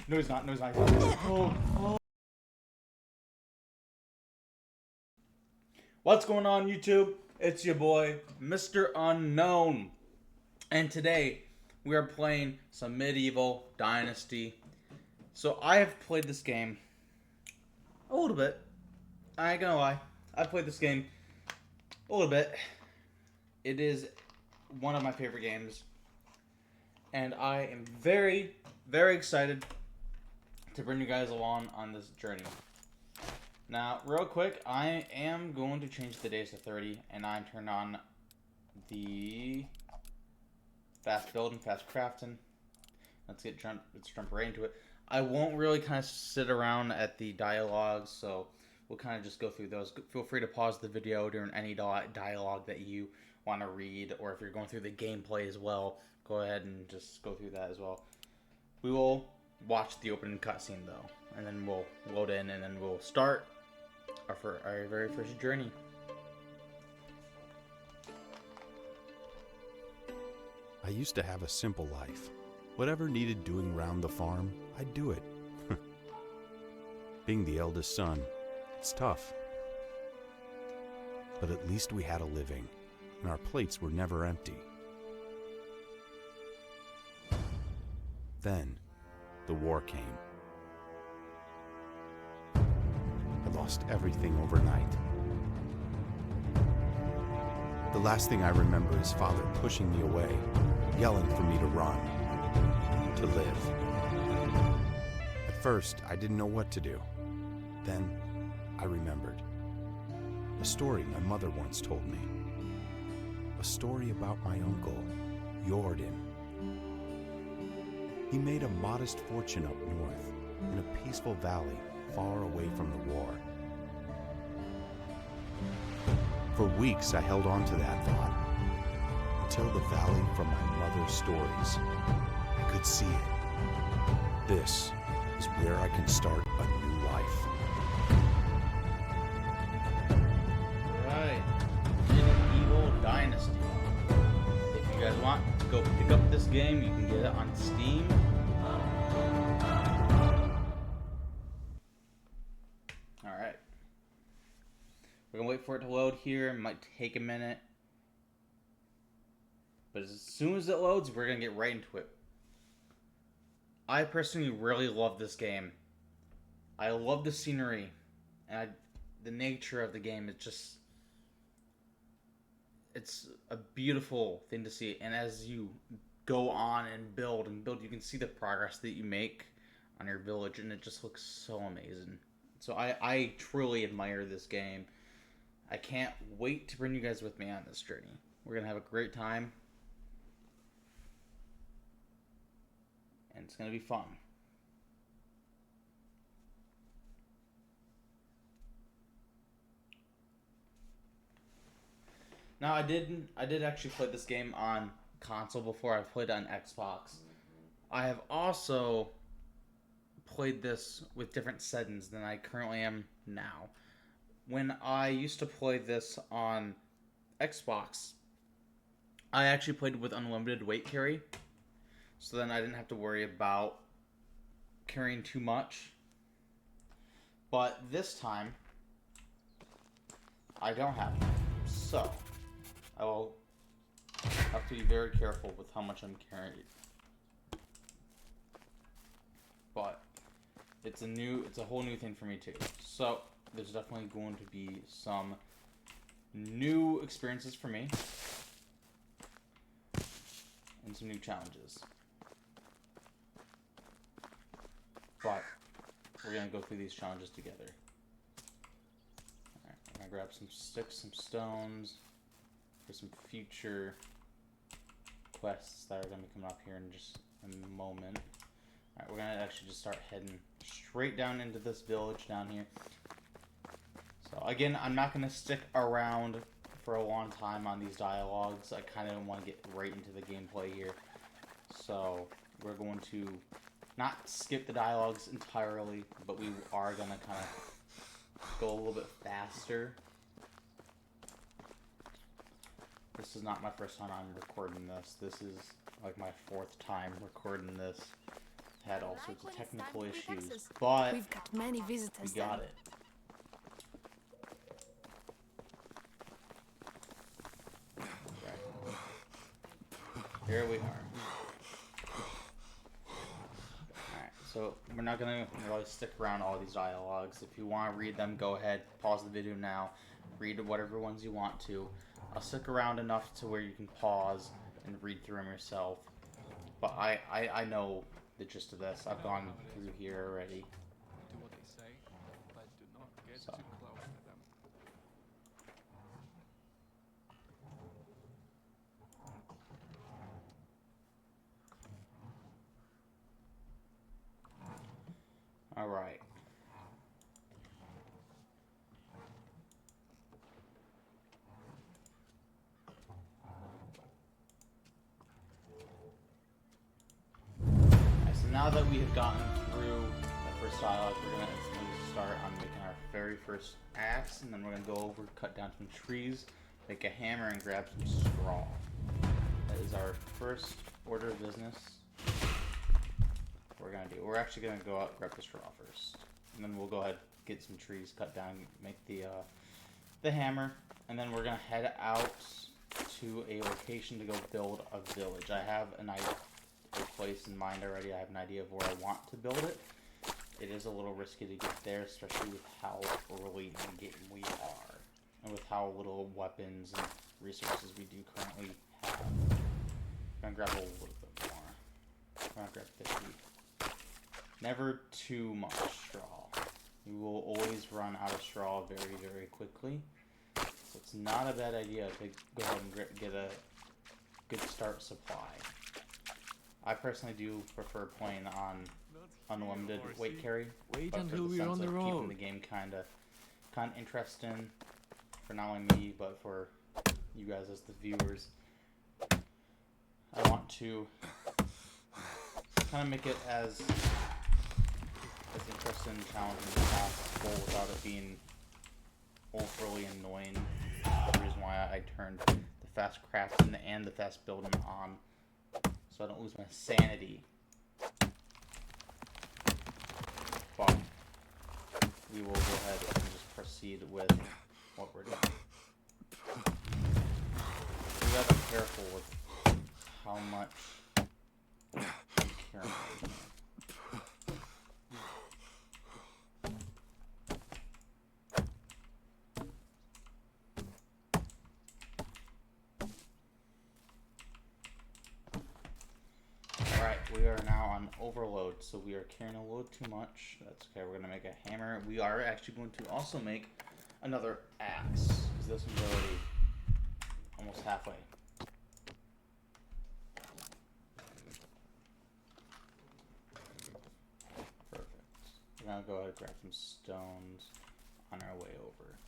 No, he's not. No, he's not. Oh. What's going on, YouTube? It's your boy, Mr. Unknown. And today, we are playing some medieval Dynasty. So, I have played this game a little bit. I ain't gonna lie. I've played this game a little bit. It is one of my favorite games. And I am very, very excited to bring you guys along on this journey. Now, real quick, I am going to change the days to 30, and I'm turning on the fast building, fast crafting. Let's jump right into it. I won't really kind of sit around at the dialogues, so we'll kind of just go through those. Feel free to pause the video during any dialogue that you want to read, or if you're going through the gameplay as well, go ahead and just go through that as well. We will watch the opening cutscene though, and then we'll load in, and then we'll start our very first journey. I used to have a simple life. Whatever needed doing round the farm, I'd do it. Being the eldest son, it's tough. But at least we had a living, and our plates were never empty. Then, the war came. I lost everything overnight. The last thing I remember is Father pushing me away, yelling for me to run, to live. At first, I didn't know what to do. Then, I remembered. A story my mother once told me. A story about my uncle, Jordan. He made a modest fortune up north, in a peaceful valley far away from the war. For weeks I held on to that thought, until the valley from my mother's stories. I could see it. This is where I can start a new life. Right, Medieval Dynasty. If you guys want to go pick up this game, you can get it on Steam. Alright. We're gonna wait for it to load here. It might take a minute. But as soon as it loads, we're gonna get right into it. I personally really love this game. I love the scenery. And the nature of the game is just... It's a beautiful thing to see. And as you go on and build, you can see the progress that you make on your village. And it just looks so amazing. So I truly admire this game. I can't wait to bring you guys with me on this journey. We're going to have a great time. And it's going to be fun. Now, I did actually play this game on console before. I've played it on Xbox. I have also played this with different settings than I currently am now. When I used to play this on Xbox, I actually played with unlimited weight carry. So then I didn't have to worry about carrying too much. But this time, I don't have to. So, I will have to be very careful with how much I'm carrying. But it's a whole new thing for me too. So there's definitely going to be some new experiences for me and some new challenges. But we're gonna go through these challenges together. Alright, I'm gonna grab some sticks, some stones for some future quests that are gonna be coming up here in just a moment. Alright, we're gonna actually just start heading straight down into this village down here. So again, I'm not gonna stick around for a long time on these dialogues. I kind of want to get right into the gameplay here. So we're going to not skip the dialogues entirely, but we are gonna kind of go a little bit faster. This is not my first time I'm recording this. This is like my 4th time recording this. had all sorts of technical issues, but We've got many visitors. we got it. Okay. Here we are. Alright, so we're not gonna really stick around all these dialogues. If you want to read them, go ahead, pause the video now, read whatever ones you want to. I'll stick around enough to where you can pause and read through them yourself. But I know the gist of this. I've gone through here already. Do what they say, but do not get So. too close to them. Alright. So now that we have gotten through the first dialogue, we're gonna start on making our very first axe, and then we're gonna go over, cut down some trees, make a hammer, and grab some straw. That is our first order of business. We're gonna do. We're actually gonna go out and grab the straw first, and then we'll go ahead get some trees cut down, make the hammer, and then we're gonna head out to a location to go build a village. I have a place in mind already. I have an idea of where I want to build it. It is a little risky to get there, especially with how early in the game we are, and with how little weapons and resources we do currently have. I'm gonna grab a little bit more. I'm gonna grab 50. Never too much straw. You will always run out of straw very, very quickly. So it's not a bad idea to go ahead and get a good start supply. I personally do prefer playing on unlimited weight carry. Wait but until for the we're sense on the of road. keeping the game kind of interesting for not only me but for you guys as the viewers. I want to kind of make it as interesting and challenging as possible without it being overly annoying. That's the reason why I turned the fast crafting and the fast building on, so I don't lose my sanity. But we will go ahead and just proceed with what we're doing. We gotta be careful with how much I'm carrying here. We are now on overload, so we are carrying a little too much. That's okay. We're gonna make a hammer. We are actually going to also make another axe, because this one's already almost halfway. Perfect. We're gonna go ahead and grab some stones on our way over.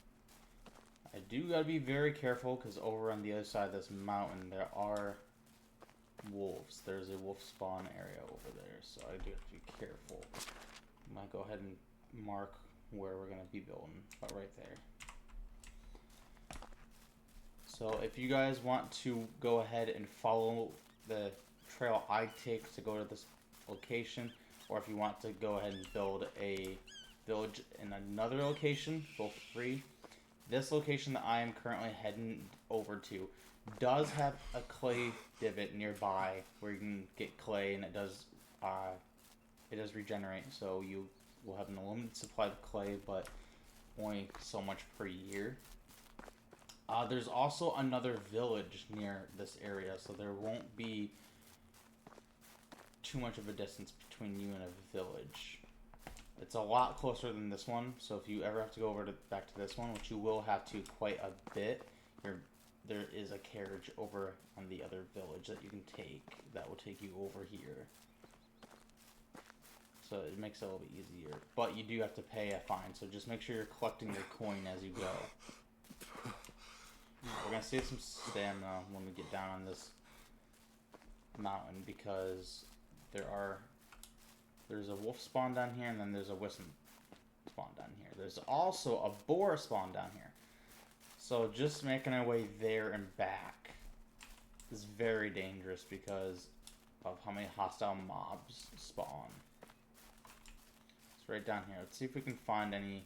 I do gotta be very careful, because over on the other side of this mountain there are wolves. There's a wolf spawn area over there, so I do have to be careful. I'm gonna go ahead and mark where we're gonna be building, about right there. So if you guys want to go ahead and follow the trail I take to go to this location, or if you want to go ahead and build a village in another location, both free. This location that I am currently heading over to does have a clay divot nearby where you can get clay, and it does regenerate, so you will have an unlimited supply of clay, but only so much per year. There's also another village near this area, so there won't be too much of a distance between you and a village. It's a lot closer than this one, so if you ever have to go back to this one, which you will have to quite a bit, there is a carriage over on the other village that you can take that will take you over here. So it makes it a little bit easier. But you do have to pay a fine, so just make sure you're collecting your coin as you go. We're going to save some stamina when we get down on this mountain, because there's a wolf spawn down here, and then there's a wisp spawn down here. There's also a boar spawn down here. So just making our way there and back is very dangerous because of how many hostile mobs spawn. right down here. Let's see if we can find any.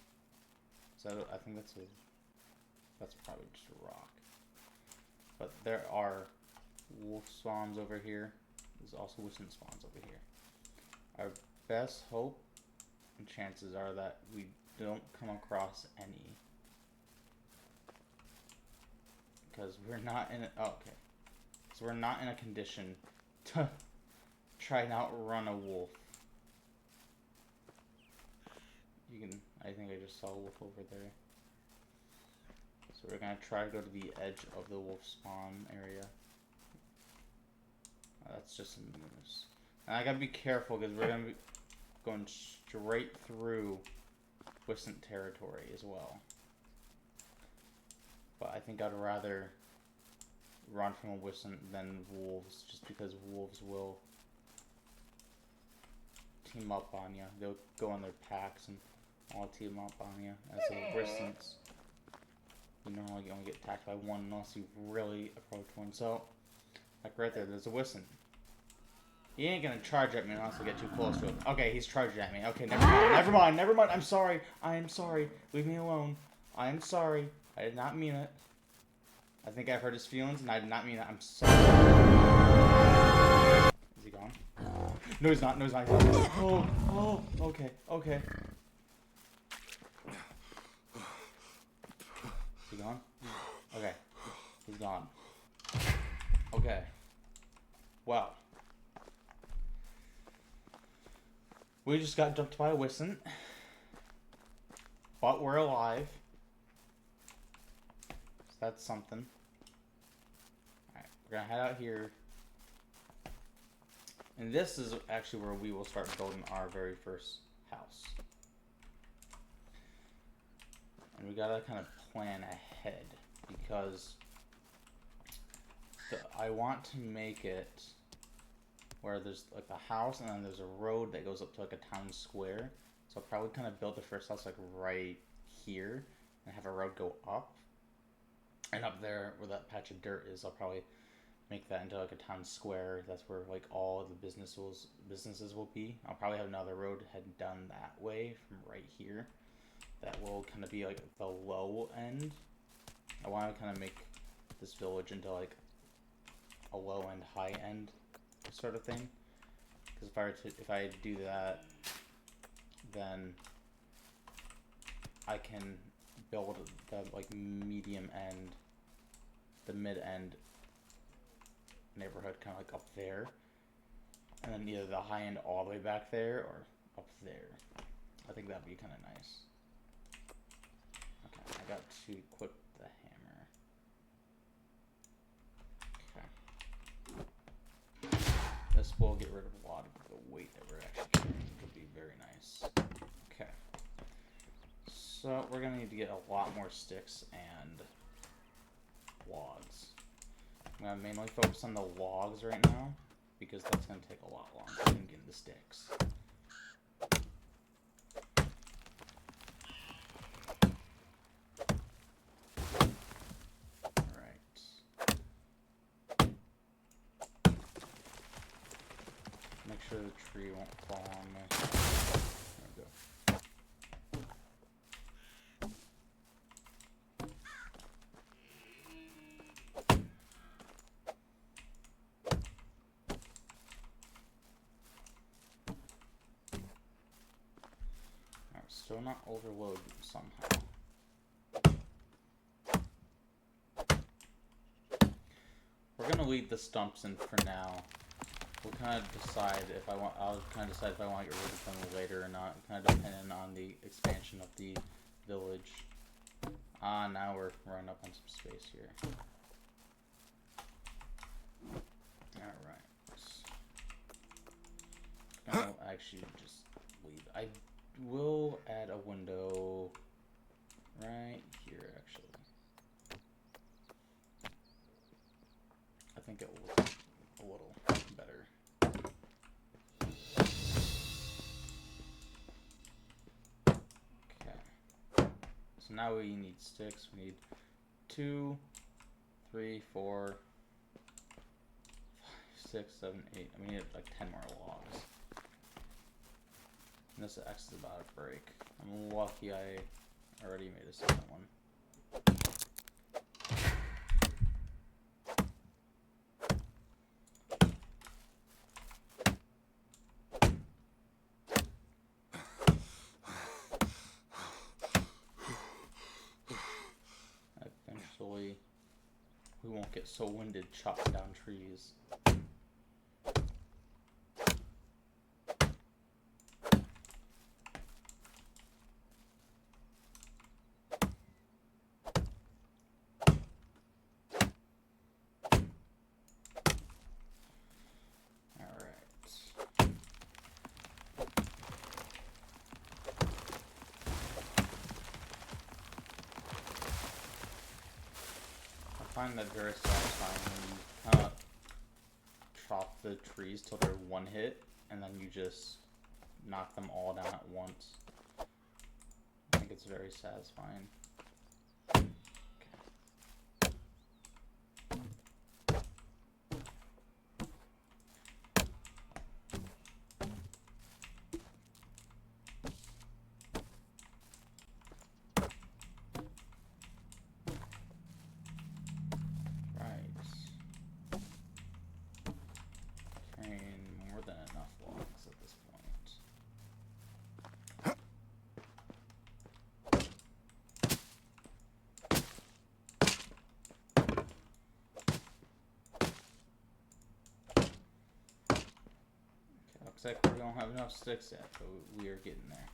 I think that's probably just a rock. But there are wolf spawns over here. There's also wizard spawns over here. Our best hope and chances are that we don't come across any. Because we're not in okay. So we're not in a condition to try and outrun a wolf. I think I just saw a wolf over there. So we're gonna try to go to the edge of the wolf spawn area. That's just a moose. And I gotta be careful because we're gonna be going straight through Wisent territory as well. But I think I'd rather run from a Wisent than wolves, just because wolves will team up on you. They'll go in their packs and all team up on you. As a Wisents, you normally only get attacked by one unless you really approach one. So, like right there's a Wisent. He ain't gonna charge at me unless I get too close to him. Okay, he's charging at me. Okay, never mind. I'm sorry. I am sorry. Leave me alone. I am sorry. I did not mean it. I think I hurt his feelings, and I did not mean it. I'm sorry. Is he gone? No, he's not. He's not. Oh, okay. Is he gone? Okay. He's gone. Okay. Well. We just got jumped by a Wisent. But we're alive. So that's something. Alright, we're gonna head out here. And this is actually where we will start building our very first house. And we gotta kind of plan ahead. Because I want to make it where there's like a house and then there's a road that goes up to like a town square. So I'll probably kind of build the first house like right here and have a road go up. And up there where that patch of dirt is, I'll probably make that into like a town square. That's where like all the businesses will be. I'll probably have another road head down that way from right here. That will kind of be like the low end. I want to kind of make this village into like a low end, high end sort of thing, because if I do that, then I can build the like medium end, the mid end neighborhood kind of like up there, and then either the high end all the way back there or up there. I think that'd be kind of nice. Okay, I got to equip the hammer. This will get rid of a lot of the weight that we're actually carrying, which will be very nice. Okay. So we're going to need to get a lot more sticks and logs. I'm going to mainly focus on the logs right now, because that's going to take a lot longer than getting the sticks. Make sure the tree won't fall on me. There we go. Alright, still not overload somehow. We're gonna leave the stumps in for now. We'll kind of decide if I want. I'll kind of decide if I want to get rid of them later or not. Kind of depending on the expansion of the village. Now we're running up on some space here. All right. I'll actually just leave. I will add a window right here. Actually, I think it will look a little better. So now we need sticks. We need 2, 3, 4, 5, 6, 7, 8. I mean, we need like 10 more logs. This X is about to break. I'm lucky I already made a second one. Eventually, we won't get so winded chopping down trees. I find that very satisfying when you kind of chop the trees till they're one hit, and then you just knock them all down at once. I think it's very satisfying. Looks like we don't have enough sticks yet, but we are getting there.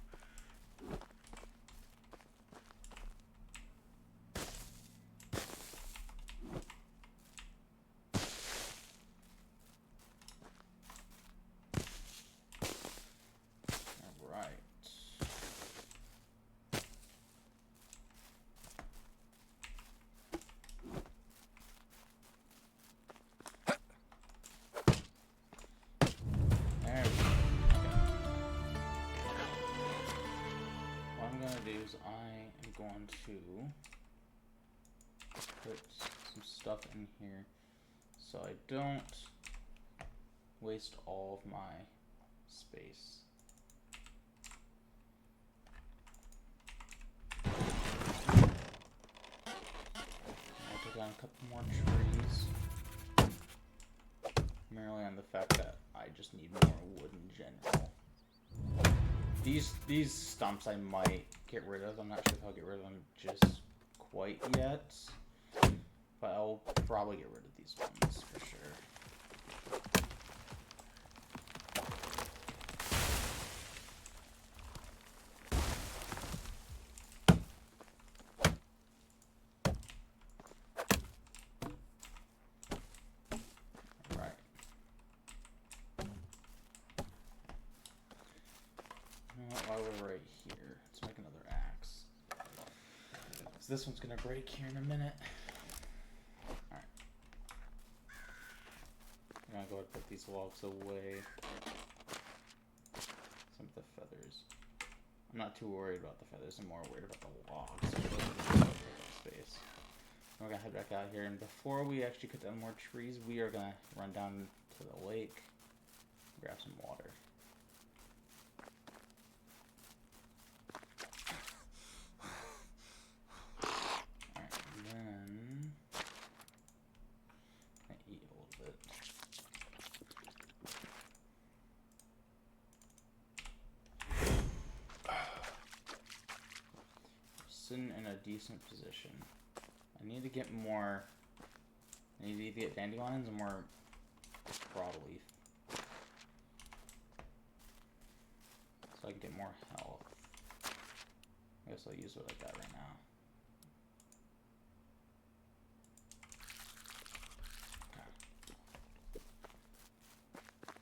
I am going to put some stuff in here so I don't waste all of my space. I'll put down a couple more trees, merely on the fact that I just need more wood in general. These stumps I might get rid of. I'm not sure if I'll get rid of them just quite yet, but I'll probably get rid of these ones for sure. While we're right here, let's make another axe. So this one's gonna break here in a minute. Alright. I'm gonna go ahead and put these logs away. Some of the feathers. I'm not too worried about the feathers, I'm more worried about the logs. Space. We're gonna head back out here, and before we actually cut down more trees, we are gonna run down to the lake, grab some water. Sitting in a decent position. I need to get more. I need to either get dandelions or more broadleaf, so I can get more health. I guess I'll use what I got right now. Okay.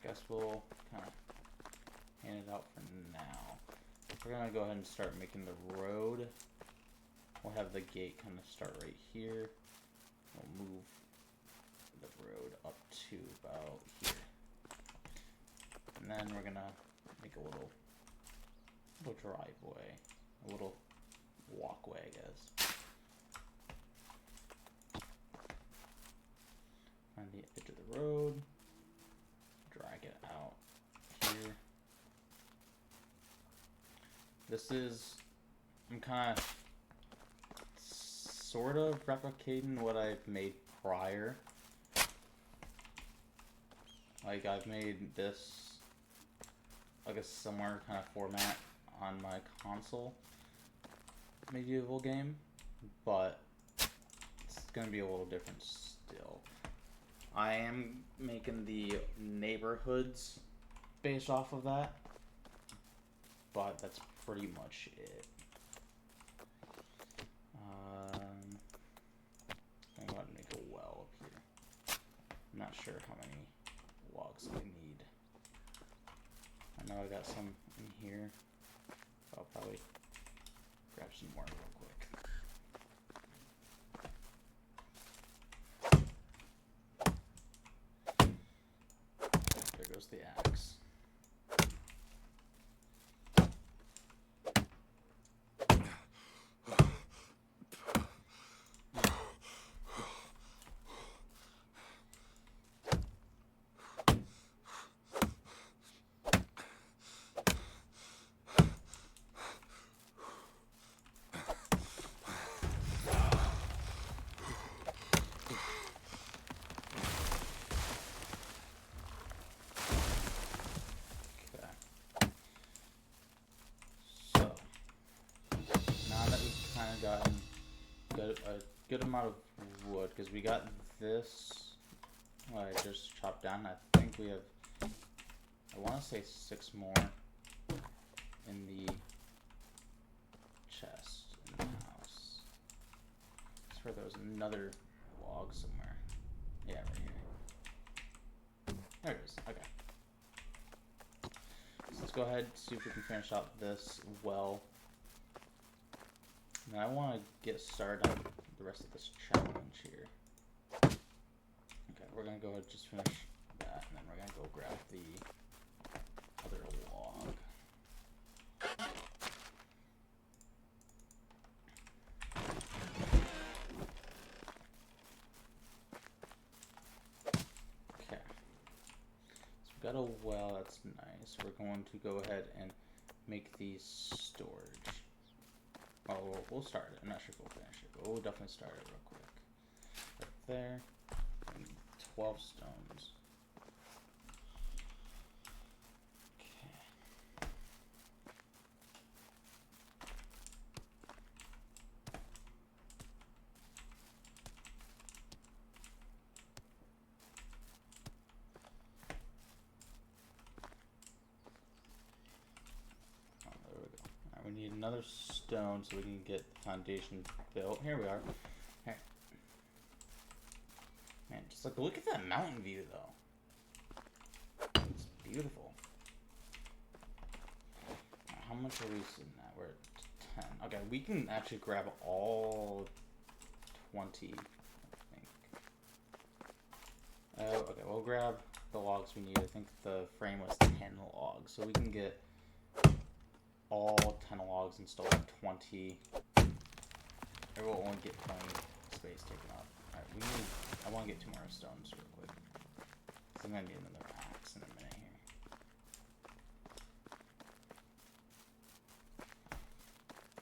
Guess we'll kind of hand it out for now. We're gonna go ahead and start making the road. We'll have the gate kind of start right here. We'll move the road up to about here. And then we're gonna make a little driveway, a little walkway, I guess. Find the edge of the road, drag it out here. I'm kind of sort of replicating what I've made prior. Like, I've made this like a similar kind of format on my console medieval game, but it's gonna be a little different still. I am making the neighborhoods based off of that, but that's pretty much it. I'm going to make a well up here. I'm not sure how many logs I need. I know I got some in here. I'll probably grab some more real quick. There goes the axe. Gotten a good amount of wood because we got this. I just chopped down. I think we have, I want to say 6 more in the chest in the house. I swear there was another log somewhere. Yeah, right here. There it is. Okay. So let's go ahead and see if we can finish out this well. Now I want to get started on the rest of this challenge here. Okay, we're going to go ahead and just finish that, and then we're going to go grab the other log. Okay. So we've got a well, that's nice. We're going to go ahead and make the storage. Oh, we'll start it. I'm not sure if we'll finish it, but we'll definitely start it real quick. Right there. And 12 stones. Okay. We need another stone so we can get the foundation built. Here we are. Here. Man, just look at that mountain view though. It's beautiful. How much are we sitting at? We're at 10. Okay, we can actually grab all 20, I think. Okay, we'll grab the logs we need. I think the frame was 10 logs, so we can get all 10 logs installed at 20. It will only get 20 space taken up. Alright, I want to get 2 more stones real quick. So I'm going to need another axe in a minute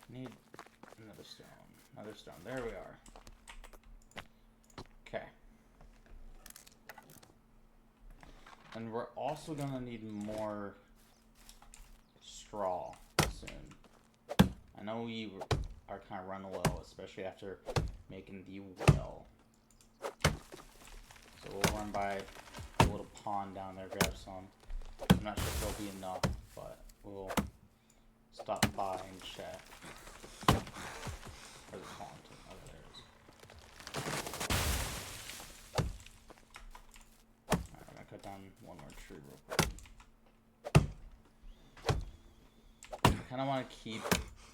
here. Need another stone. Another stone. There we are. Okay. And we're also going to need more straw soon. I know we are kind of running low, especially after making the well. So we'll run by a little pond down there, grab some. I'm not sure if there'll be enough, but we'll stop by and check. Where's the pond? Oh, there it is. Alright, I'm gonna cut down one more tree real quick. I kind of want to keep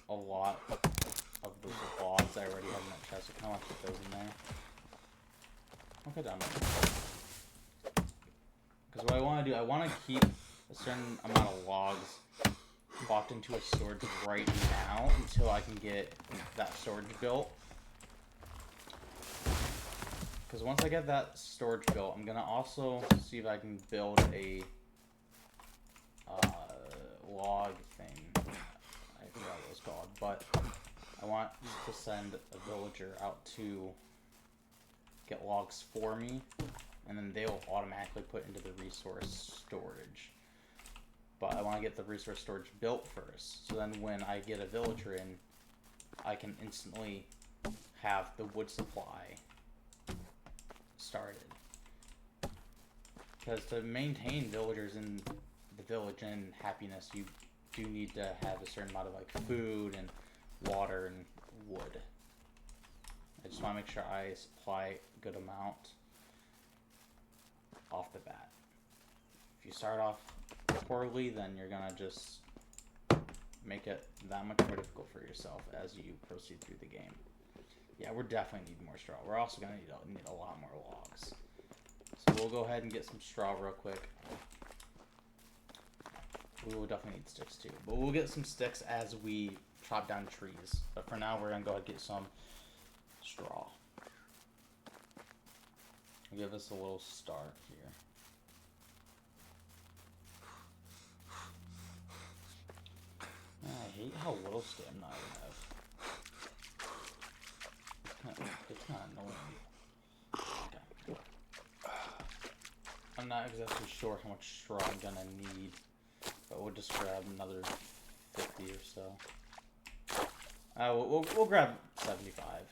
a lot of those logs I already have in that chest. I kind of want to keep those in there. I'll cut down there. Because what I want to do, I want to keep a certain amount of logs locked into a storage right now until I can get that storage built. Because once I get that storage built, I'm going to also see if I can build a log thing. I forgot what it was called, but I want to send a villager out to get logs for me, and then they'll automatically put into the resource storage. But I want to get the resource storage built first, so then when I get a villager in, I can instantly have the wood supply started. Because to maintain villagers in the village and happiness, you do need to have a certain amount of like food and water and wood. I just want to make sure I supply a good amount off the bat. If you start off poorly, then you're gonna just make it that much more difficult for yourself as you proceed through the game. Yeah, we're definitely need more straw. We're also gonna need a lot more logs. So we'll go ahead and get some straw real quick. We will definitely need sticks too, but we'll get some sticks as we chop down trees. But for now, we're gonna go ahead and get some straw. Give us a little start here. I hate how little stamina I have. It's kind of annoying. Okay. I'm not exactly sure how much straw I'm gonna need, but we'll just grab another 50 or so. We'll grab 75.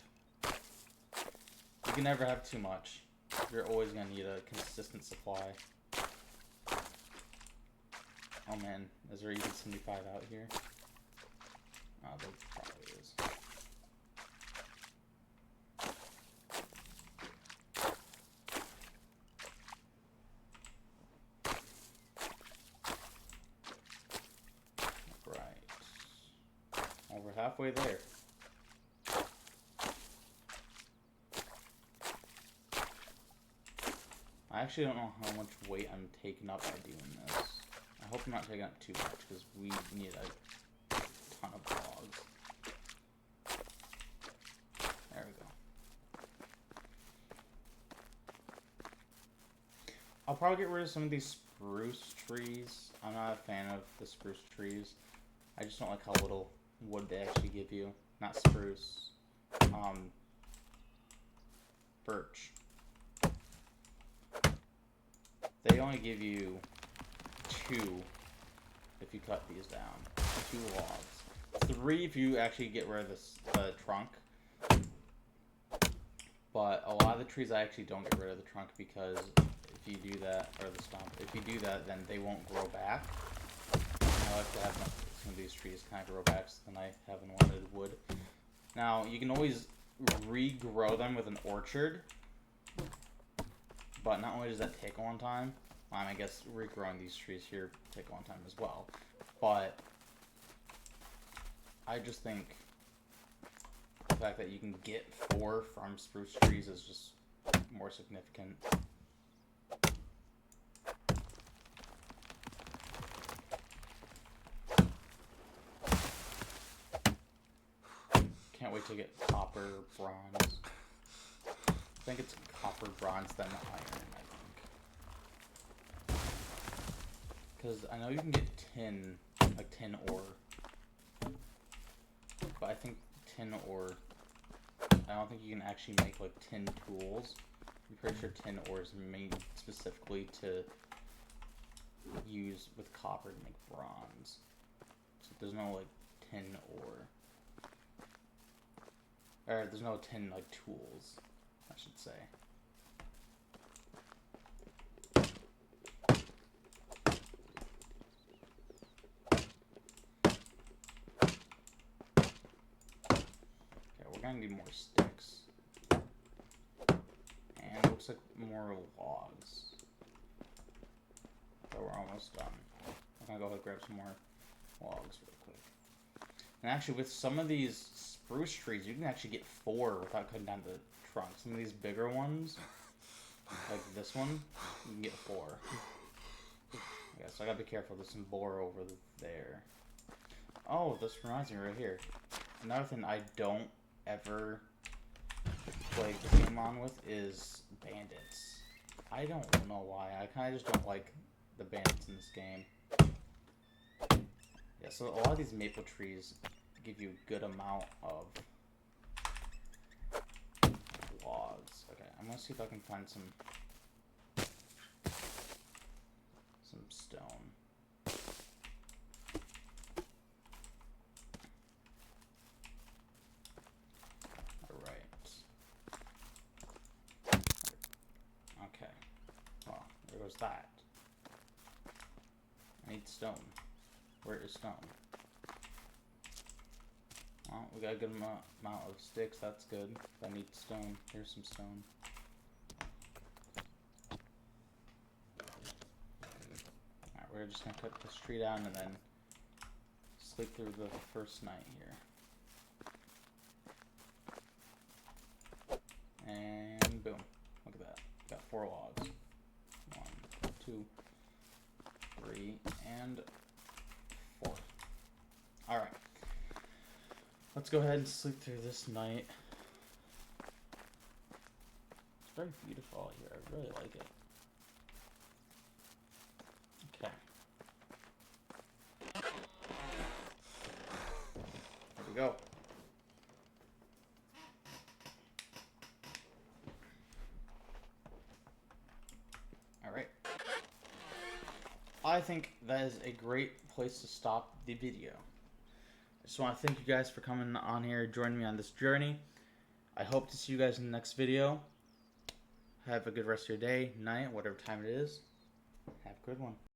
You can never have too much. You're always gonna need a consistent supply. Oh man, is there even 75 out here? Oh, there probably is. Right. Well, we're halfway there. I actually don't know how much weight I'm taking up by doing this. I hope I'm not taking up too much, because we need a ton of logs. There we go. I'll probably get rid of some of these spruce trees. I'm not a fan of the spruce trees. I just don't like how little wood they actually give you. Not spruce. Birch. They only give you 2 if you cut these down. 2 logs. 3 if you actually get rid of the trunk. But a lot of the trees I actually don't get rid of the trunk, because if you do that, or the stump, if you do that, then they won't grow back. I like to have some of these trees kind of grow back, so then I have unwanted wood. Now, you can always regrow them with an orchard. But not only does that take a long time, I guess regrowing these trees here take a long time as well. But I just think the fact that you can get 4 from spruce trees is just more significant. Can't wait to get copper, bronze. I think it's copper, bronze, then iron, I think. Because I know you can get tin, like tin ore. But I think tin ore, I don't think you can actually make like tin tools. I'm pretty sure tin ore is made specifically to use with copper to make bronze. So there's no like tin ore. Or there's no tin like tools, I should say. Okay, we're gonna need more sticks. And it looks like more logs. So we're almost done. I'm gonna go ahead and grab some more logs real quick. And actually, with some of these spruce trees, you can actually get 4 without cutting down the trunk. Some of these bigger ones, like this one, you can get 4. Yeah, so I gotta be careful. There's some boar over there. Oh, this reminds me right here. Another thing I don't ever play the game on with is bandits. I don't know why. I kind of just don't like the bandits in this game. Yeah, so a lot of these maple trees give you a good amount of logs. Okay, I'm gonna see if I can find some stone. Alright. Okay. Well, there goes that. I need stone. Where is stone? Well, we got a good amount of sticks, that's good. I need stone. Here's some stone. Alright, we're just gonna cut this tree down and then sleep through the first night here. And boom. Look at that. Got 4 logs. 1, 2, 3, and 4. Alright. Let's go ahead and sleep through this night. It's very beautiful out here. I really like it. Okay. There we go. Alright. I think that is a great place to stop the video. I just want to thank you guys for coming on here, joining me on this journey. I hope to see you guys in the next video. Have a good rest of your day, night, whatever time it is. Have a good one.